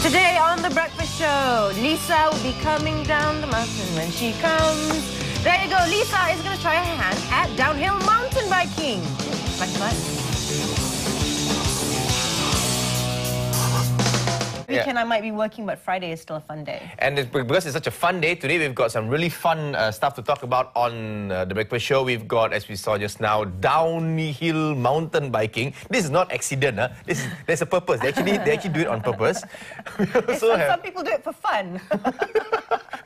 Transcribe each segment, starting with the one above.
Today on The Breakfast Show, Lisa will be coming down the mountain when she comes. There you go, Lisa is going to try her hand at downhill mountain biking. Much fun. Weekend I might be working, but Friday is still a fun day. And because it's such a fun day, today we've got some really fun stuff to talk about on The Breakfast Show. We've got, as we saw just now, downhill mountain biking. This is not accident. Huh? There's a purpose. They actually do it on purpose. Some people do it for fun.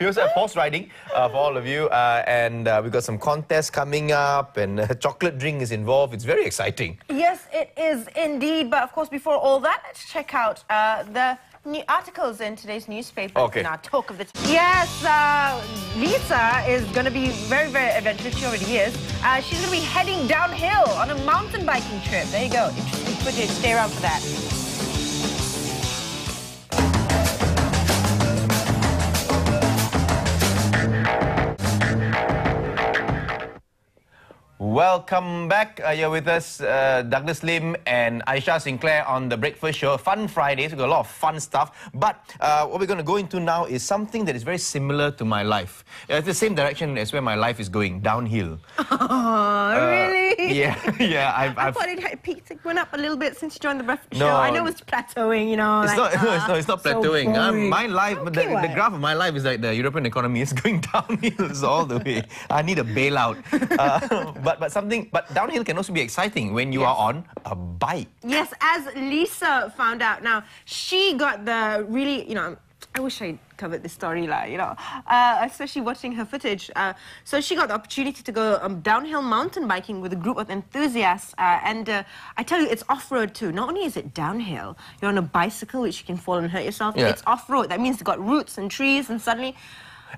We also have horse riding for all of you. And we've got some contests coming up, and a chocolate drink is involved. It's very exciting. Yes, it is indeed. But of course, before all that, let's check out the new articles in today's newspaper. Okay. In our talk of the yes, Lisa is going to be very, very adventurous. She already is. She's going to be heading downhill on a mountain biking trip. There you go. Interesting footage. Stay around for that. Welcome back. You're with us, Douglas Lim and Aisha Sinclair on The Breakfast Show. Fun Fridays. We've got a lot of fun stuff. But what we're going to go into now is something that is very similar to my life. It's the same direction as where my life is going, downhill. Oh, really? Yeah, yeah. I thought it had peaked. It went up a little bit since you joined The Breakfast Show. I know it's plateauing, you know. It's not plateauing. So my life, okay, the graph of my life is like the European economy is going downhill all the way. I need a bailout. But downhill can also be exciting when you are on a bike. Yes, as Lisa found out. Now, she got the really, you know, I wish I covered this story, you know, especially watching her footage. So she got the opportunity to go downhill mountain biking with a group of enthusiasts. And I tell you, it's off-road too. Not only is it downhill, you're on a bicycle, which you can fall and hurt yourself. Yeah. It's off-road. That means it's got roots and trees, and suddenly...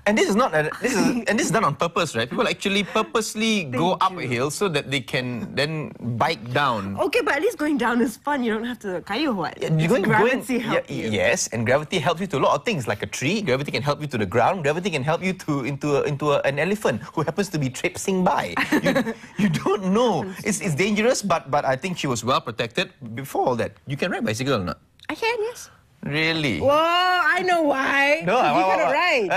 And this is not this is done on purpose, right? People actually purposely go up a hill so that they can then bike down. Okay, but at least going down is fun. You don't have to kayu what. Gravity helps you. Yes, and gravity helps you to a lot of things, like a tree. Gravity can help you to the ground. Gravity can help you into an elephant who happens to be traipsing by. You don't know. It's dangerous, but I think she was well protected. Before all that, you can ride bicycle or not? I can, yes. Really? Whoa, I know why. No, you got it right.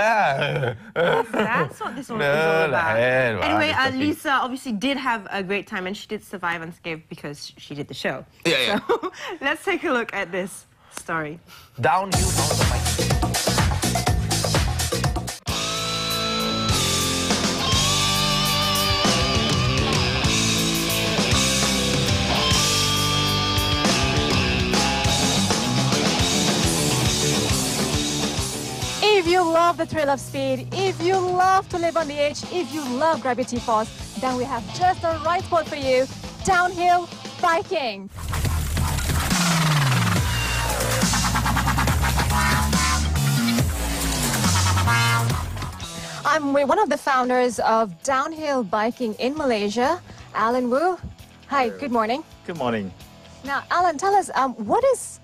That's what this one is all about. Anyway, Lisa obviously did have a great time, and she did survive unscathed because she did the show. Yeah. So let's take a look at this story. Downhill mountain biking. If you love the thrill of speed, if you love to live on the edge, if you love gravity force, then we have just the right sport for you, downhill biking. I'm with one of the founders of downhill biking in Malaysia, Alan Wu. Hi, good morning. Good morning. Now, Alan, tell us, what is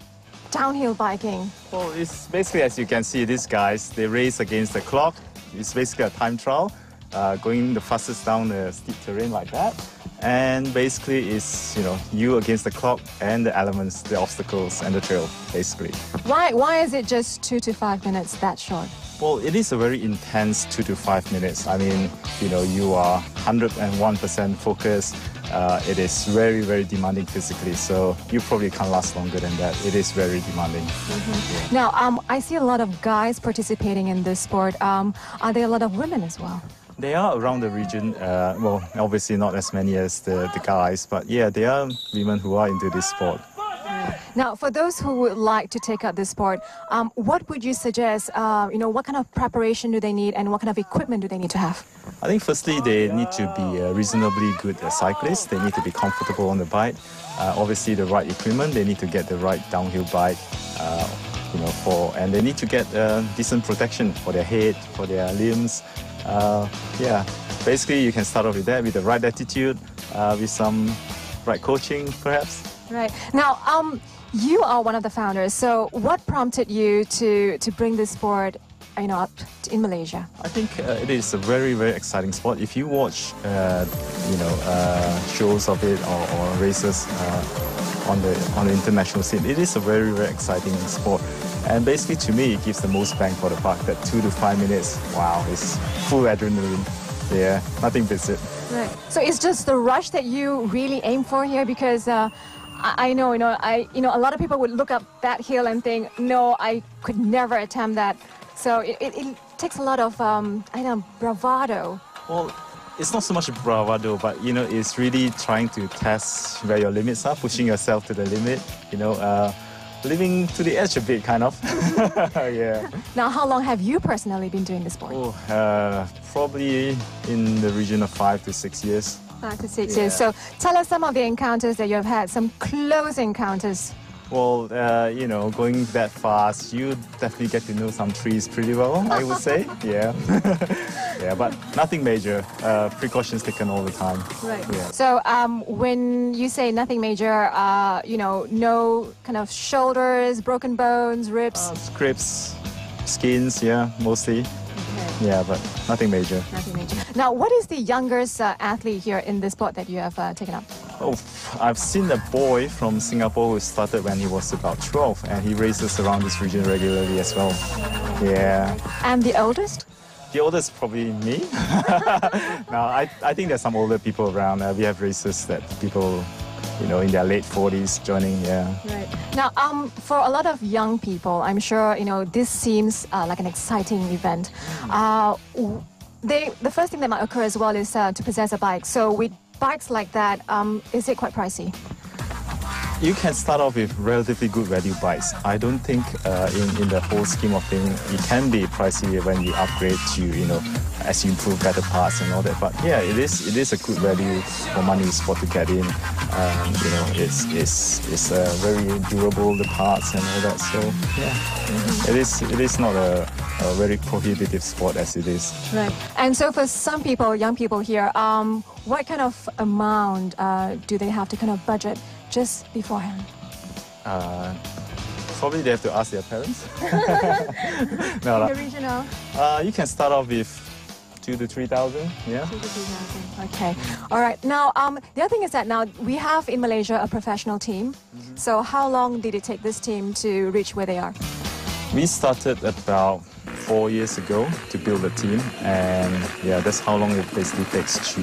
downhill biking? Well, it's basically, as you can see, these guys, they race against the clock. It's basically a time trial, going the fastest down the steep terrain like that. And basically, it's, you know, you against the clock and the elements, the obstacles and the trail, basically. Why is it just 2 to 5 minutes that short? Well, it is a very intense 2 to 5 minutes. I mean, you know, you are 101% focused. It is very, very demanding physically, so you probably can't last longer than that. It is very demanding. Mm-hmm. Yeah. Now, I see a lot of guys participating in this sport. Are there a lot of women as well? They are around the region. Well, obviously not as many as the guys, but yeah, there are women who are into this sport. Now, for those who would like to take up this sport, what would you suggest? You know, what kind of preparation do they need, and what kind of equipment do they need to have? I think firstly, they need to be reasonably good cyclists. They need to be comfortable on the bike. Obviously, the right equipment. They need to get the right downhill bike. You know, and they need to get decent protection for their head, for their limbs. Yeah, basically, you can start off with that, with the right attitude, with some right coaching, perhaps. Right. Now, you are one of the founders. So what prompted you to bring this sport, you know, up in Malaysia? I think it is a very, very exciting sport. If you watch, you know, shows of it or races on the international scene, it is a very, very exciting sport. And basically, to me, it gives the most bang for the buck. That 2 to 5 minutes, wow, it's full adrenaline. Yeah, nothing beats it. Right. So it's just the rush that you really aim for here, because I know, a lot of people would look up that hill and think, no, I could never attempt that. So it takes a lot of, bravado. Well, it's not so much bravado, but it's really trying to test where your limits are, pushing yourself to the limit. Living to the edge a bit, kind of. Yeah. Now, how long have you personally been doing this sport? Oh, probably in the region of 5 to 6 years. 5 to 6 years. So tell us some of the encounters that you have had, some close encounters. Well, going that fast, you definitely get to know some trees pretty well, I would say. Yeah. Yeah, but nothing major. Precautions taken all the time. Right. Yeah. So when you say nothing major, no kind of shoulders, broken bones, ribs? Scrapes, skins, yeah, mostly. Okay. Yeah, but nothing major. Nothing major. Now, what is the youngest athlete here in this sport that you have taken up? Oh, I've seen a boy from Singapore who started when he was about 12, and he races around this region regularly as well. Yeah. And the oldest? The oldest is probably me. Now, I think there's some older people around. We have races that people, in their late 40s joining, yeah. Right. Now, for a lot of young people, I'm sure, this seems like an exciting event. The first thing that might occur as well is to possess a bike. So with bikes like that, is it quite pricey? You can start off with relatively good value bikes. I don't think in the whole scheme of things, it can be pricey when you upgrade to, as you improve better parts and all that. But yeah, it is a good value for money sport to get in. It's very durable, the parts and all that. So yeah, it is not a very prohibitive sport as it is. Right. And so for some people, young people here, what kind of amount do they have to kind of budget just beforehand? Probably they have to ask their parents. No, In the regional? You can start off with 2,000 to 3,000. Yeah. 2,000 to 3,000. Okay. All right. Now, the other thing is that now we have in Malaysia a professional team. So how long did it take this team to reach where they are? We started about 4 years ago to build a team, and yeah, that's how long it basically takes to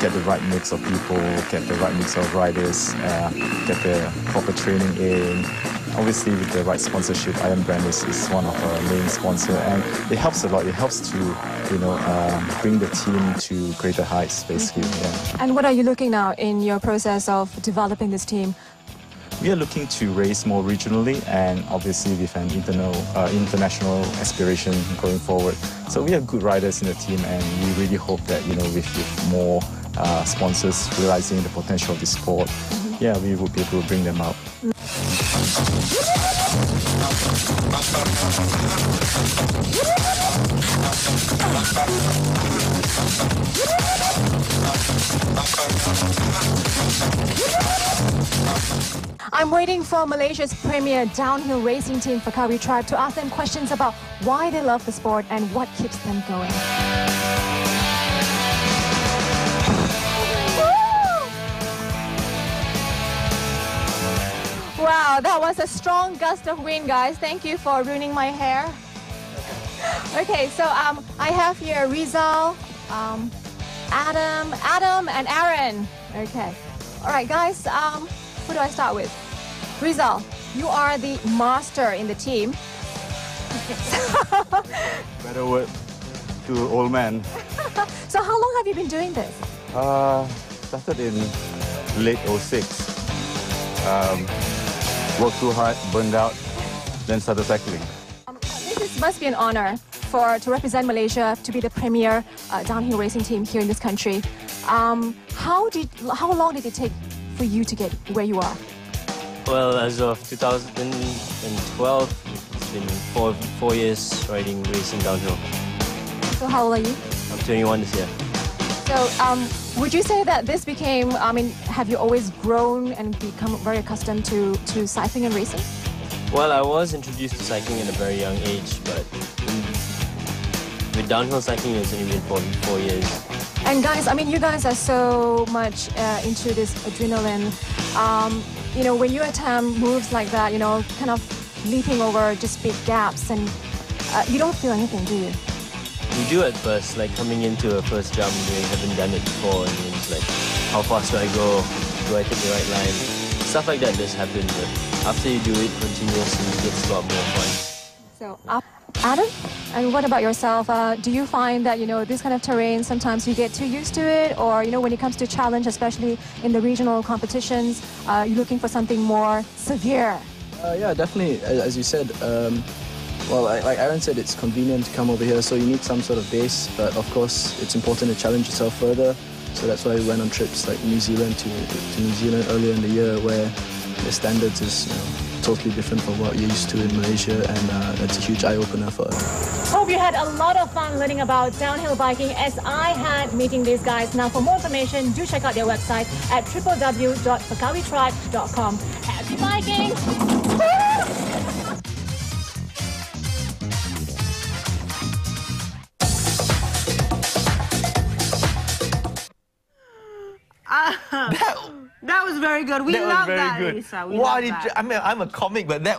get the right mix of people, get the right mix of riders, get the proper training in. Obviously, with the right sponsorship, Iron Brand is one of our main sponsors, and it helps a lot. It helps to, bring the team to greater heights, basically. Yeah. And what are you looking now in your process of developing this team? We are looking to race more regionally, and obviously with an international aspiration going forward. So we have good riders in the team, and we really hope that with more sponsors realizing the potential of the sport, yeah, we will be able to bring them out. I'm waiting for Malaysia's premier downhill racing team, Fakawi Tribe, to ask them questions about why they love the sport and what keeps them going. Wow, that was a strong gust of wind, guys. Thank you for ruining my hair. Okay, so I have here Rizal, Adam, and Aaron. Okay. All right, guys, who do I start with? Rizal, you are the master in the team. Better word to old man. So how long have you been doing this? Started in late 06. Worked too hard, burned out, then started cycling. Must be an honor to represent Malaysia, to be the premier downhill racing team here in this country. How long did it take for you to get where you are? Well, as of 2012, it's been four years racing downhill. So how old are you? I'm 21 this year. So would you say that this became, have you always grown and become very accustomed to cycling and racing? Well, I was introduced to cycling at a very young age, but with downhill cycling, it's only been 4 years. And guys, you guys are so much into this adrenaline. When you attempt moves like that, kind of leaping over just big gaps, and you don't feel anything, do you? You do at first, like coming into a first jump, you haven't done it before, and it's like, how fast do I go? Do I take the right line? Stuff like that does happen, but after you do it continuously, it gets a lot more fun. So, Adam, and what about yourself? Do you find that, this kind of terrain, sometimes you get too used to it, or, when it comes to challenge, especially in the regional competitions, you're looking for something more severe? Yeah, definitely. As you said, well, like Aaron said, it's convenient to come over here, so you need some sort of base, but of course it's important to challenge yourself further. So that's why we went on trips like New Zealand to New Zealand earlier in the year, where the standards is totally different from what you're used to in Malaysia, and that's a huge eye-opener for us. Hope you had a lot of fun learning about downhill biking as I had meeting these guys. Now for more information, do check out their website at www.fakawitribe.com. Happy biking! That was very good. We love that, good. Lisa. We Why love did that. I mean, I'm a comic, but that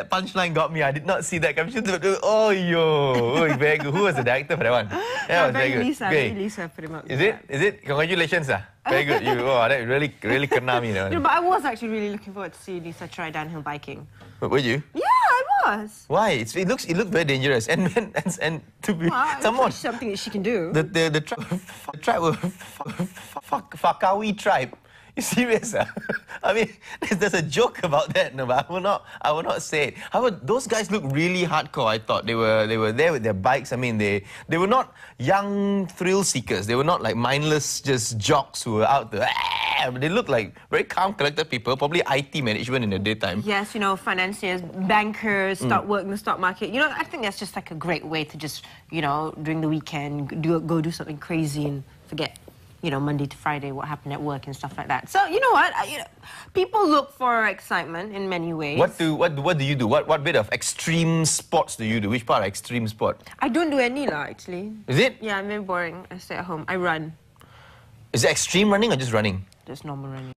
punchline got me. I did not see that. Oh, very good. Who was the director for that one? That was very good. Lisa, Okay. very Lisa put him up. Is it? Congratulations, Very good. That really kena me. That one. But I was actually really looking forward to see Lisa try downhill biking. Were you? Yeah, I was. Why? It looked very dangerous, and to be Well, it's something that she can do. the tribe was Fakawi tribe. You serious? I mean, there's a joke about that, no, but I will not say it. However, those guys look really hardcore. I thought they were there with their bikes. I mean, they were not young thrill seekers. They were not like mindless just jocks who were out there. They looked like very calm, collected people. Probably IT management in the daytime. Yes, financiers, bankers, start work in the stock market. I think that's just like a great way to just, during the weekend, go do something crazy and forget. Monday to Friday, what happened at work and stuff like that. So, you know what? People look for excitement in many ways. What do you do? What bit of extreme sports do you do? Which part of extreme sport? I don't do any, actually. Is it? Yeah, I'm very boring. I stay at home. I run. Is it extreme running or just running? Just normal running.